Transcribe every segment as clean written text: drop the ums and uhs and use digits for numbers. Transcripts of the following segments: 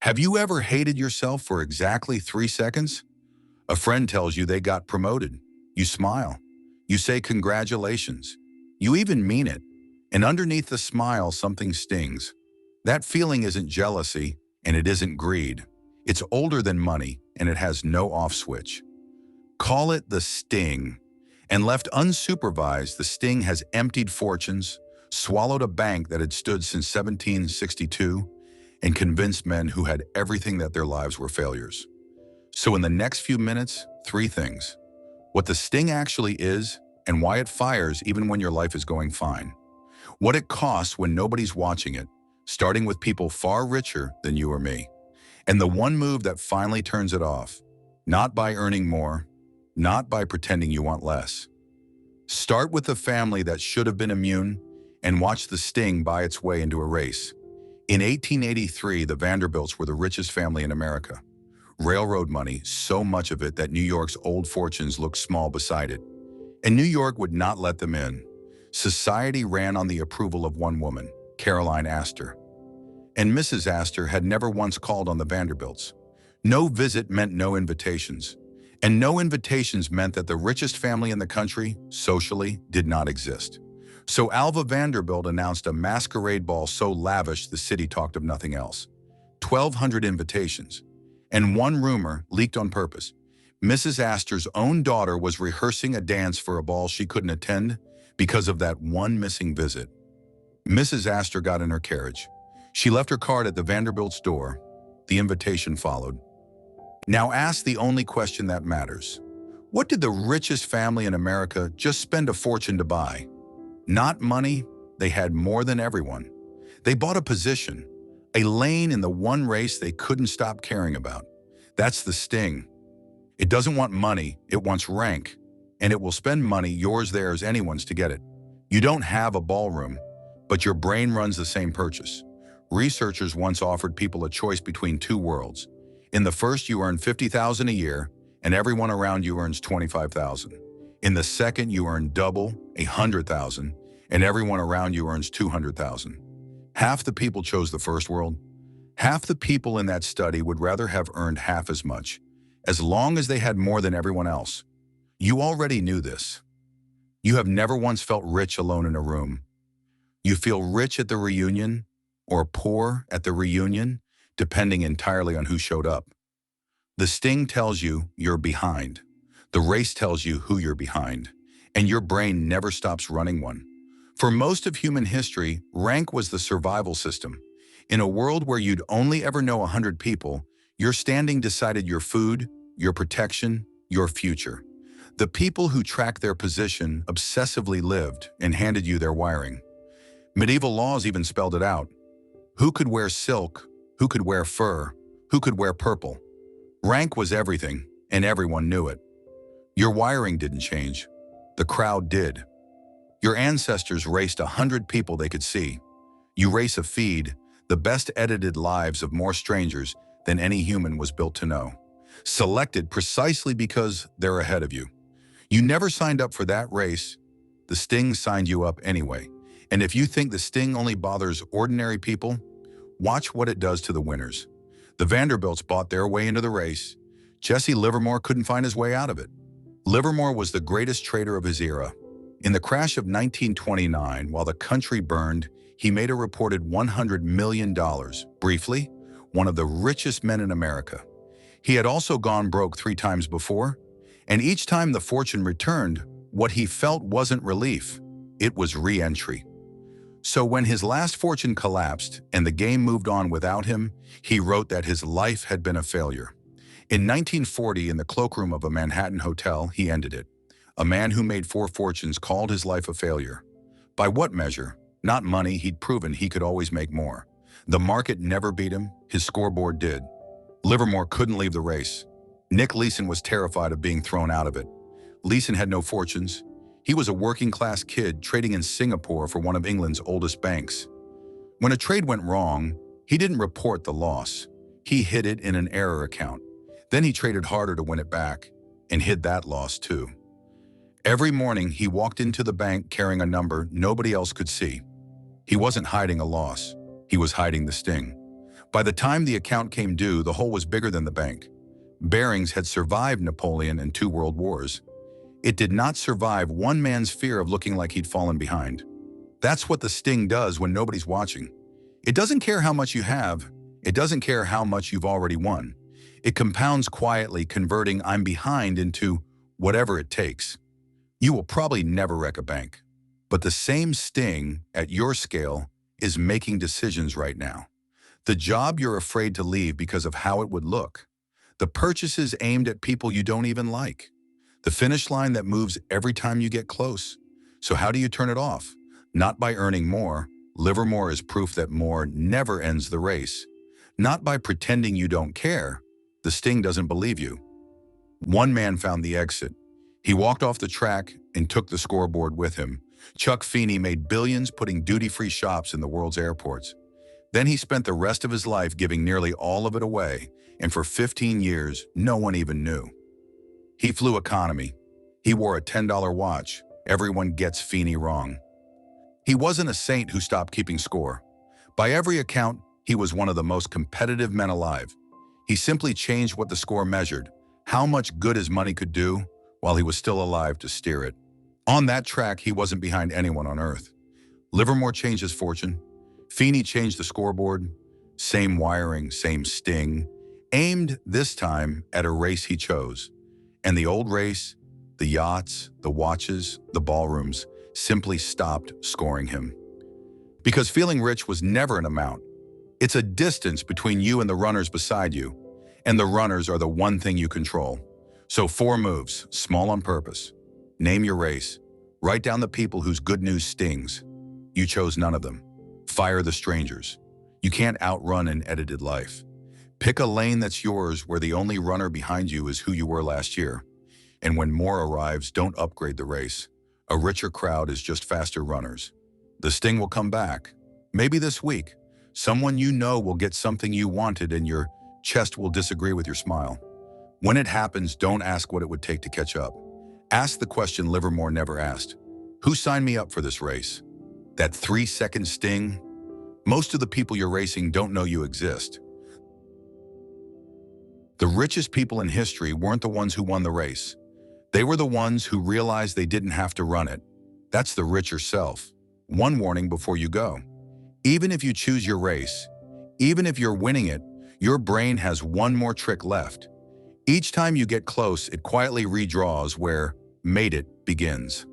Have you ever hated yourself for exactly 3 seconds? A friend tells you they got promoted. You smile. You say congratulations. You even mean it. And underneath the smile, something stings. That feeling isn't jealousy, and it isn't greed. It's older than money, and it has no off switch. Call it the sting. And left unsupervised, the sting has emptied fortunes, swallowed a bank that had stood since 1762, and convinced men who had everything that their lives were failures. So in the next few minutes, 3 things. What the sting actually is, and why it fires even when your life is going fine. What it costs when nobody's watching it, starting with people far richer than you or me. And the one move that finally turns it off, not by earning more, not by pretending you want less. Start with the family that should have been immune and watch the sting buy its way into a race. In 1883, the Vanderbilts were the richest family in America. Railroad money, so much of it that New York's old fortunes looked small beside it. And New York would not let them in. Society ran on the approval of one woman, Caroline Astor. And Mrs. Astor had never once called on the Vanderbilts. No visit meant no invitations. And no invitations meant that the richest family in the country, socially, did not exist. So Alva Vanderbilt announced a masquerade ball so lavish the city talked of nothing else. 1,200 invitations. And one rumor, leaked on purpose. Mrs. Astor's own daughter was rehearsing a dance for a ball she couldn't attend because of that one missing visit. Mrs. Astor got in her carriage. She left her card at the Vanderbilt's door. The invitation followed. Now ask the only question that matters. What did the richest family in America just spend a fortune to buy? Not money, they had more than everyone. They bought a position, a lane in the one race they couldn't stop caring about. That's the sting. It doesn't want money, it wants rank. And it will spend money, yours, theirs, anyone's, to get it. You don't have a ballroom, but your brain runs the same purchase. Researchers once offered people a choice between two worlds. In the first, you earn $50,000 a year, and everyone around you earns $25,000. In the second, you earn double, $100,000, and everyone around you earns $200,000. Half the people chose the first world. Half the people in that study would rather have earned half as much, as long as they had more than everyone else. You already knew this. You have never once felt rich alone in a room. You feel rich at the reunion, or poor at the reunion, depending entirely on who showed up. The sting tells you you're behind. The race tells you who you're behind, and your brain never stops running one. For most of human history, rank was the survival system. In a world where you'd only ever know 100 people, your standing decided your food, your protection, your future. The people who tracked their position obsessively lived and handed you their wiring. Medieval laws even spelled it out. Who could wear silk? Who could wear fur? Who could wear purple? Rank was everything, and everyone knew it. Your wiring didn't change. The crowd did. Your ancestors raced 100 people they could see. You race a feed, the best edited lives of more strangers than any human was built to know. Selected precisely because they're ahead of you. You never signed up for that race. The sting signed you up anyway. And if you think the sting only bothers ordinary people, watch what it does to the winners. The Vanderbilts bought their way into the race. Jesse Livermore couldn't find his way out of it. Livermore was the greatest trader of his era. In the crash of 1929, while the country burned, he made a reported $100 million. Briefly, one of the richest men in America. He had also gone broke 3 times before, and each time the fortune returned, what he felt wasn't relief, it was re-entry. So when his last fortune collapsed and the game moved on without him, he wrote that his life had been a failure. In 1940, in the cloakroom of a Manhattan hotel, he ended it. A man who made 4 fortunes called his life a failure. By what measure? Not money, he'd proven he could always make more. The market never beat him, his scoreboard did. Livermore couldn't leave the race. Nick Leeson was terrified of being thrown out of it. Leeson had no fortunes. He was a working-class kid trading in Singapore for one of England's oldest banks. When a trade went wrong, he didn't report the loss. He hid it in an error account. Then he traded harder to win it back, and hid that loss too. Every morning, he walked into the bank carrying a number nobody else could see. He wasn't hiding a loss. He was hiding the sting. By the time the account came due, the hole was bigger than the bank. Barings had survived Napoleon and 2 world wars. It did not survive one man's fear of looking like he'd fallen behind. That's what the sting does when nobody's watching. It doesn't care how much you have. It doesn't care how much you've already won. It compounds quietly, converting "I'm behind" into whatever it takes. You will probably never wreck a bank, but the same sting at your scale is making decisions right now. The job you're afraid to leave because of how it would look. The purchases aimed at people you don't even like. The finish line that moves every time you get close. So how do you turn it off? Not by earning more. Livermore is proof that more never ends the race. Not by pretending you don't care. The sting doesn't believe you. One man found the exit. He walked off the track and took the scoreboard with him. Chuck Feeney made billions putting duty-free shops in the world's airports. Then he spent the rest of his life giving nearly all of it away, and for 15 years, no one even knew. He flew economy. He wore a $10 watch. Everyone gets Feeney wrong. He wasn't a saint who stopped keeping score. By every account, he was one of the most competitive men alive. He simply changed what the score measured, how much good his money could do, while he was still alive to steer it. On that track, he wasn't behind anyone on earth. Livermore changed his fortune. Feeney changed the scoreboard. Same wiring, same sting. Aimed this time at a race he chose. And the old race, the yachts, the watches, the ballrooms, simply stopped scoring him. Because feeling rich was never an amount. It's a distance between you and the runners beside you. And the runners are the one thing you control. So 4 moves, small on purpose. Name your race. Write down the people whose good news stings. You chose none of them. Fire the strangers. You can't outrun an edited life. Pick a lane that's yours where the only runner behind you is who you were last year. And when more arrives, don't upgrade the race. A richer crowd is just faster runners. The sting will come back. Maybe this week. Someone you know will get something you wanted and your chest will disagree with your smile. When it happens, don't ask what it would take to catch up. Ask the question Livermore never asked. Who signed me up for this race? That 3-second sting? Most of the people you're racing don't know you exist. The richest people in history weren't the ones who won the race. They were the ones who realized they didn't have to run it. That's the richer self. One warning before you go. Even if you choose your race, even if you're winning it, your brain has one more trick left. Each time you get close, it quietly redraws where "made it" begins.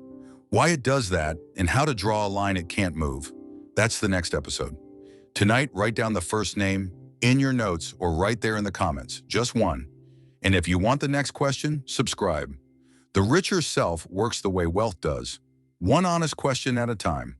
Why it does that and how to draw a line it can't move. That's the next episode. Tonight, write down the first name in your notes or right there in the comments, just one. And if you want the next question, subscribe. The richer self works the way wealth does, one honest question at a time.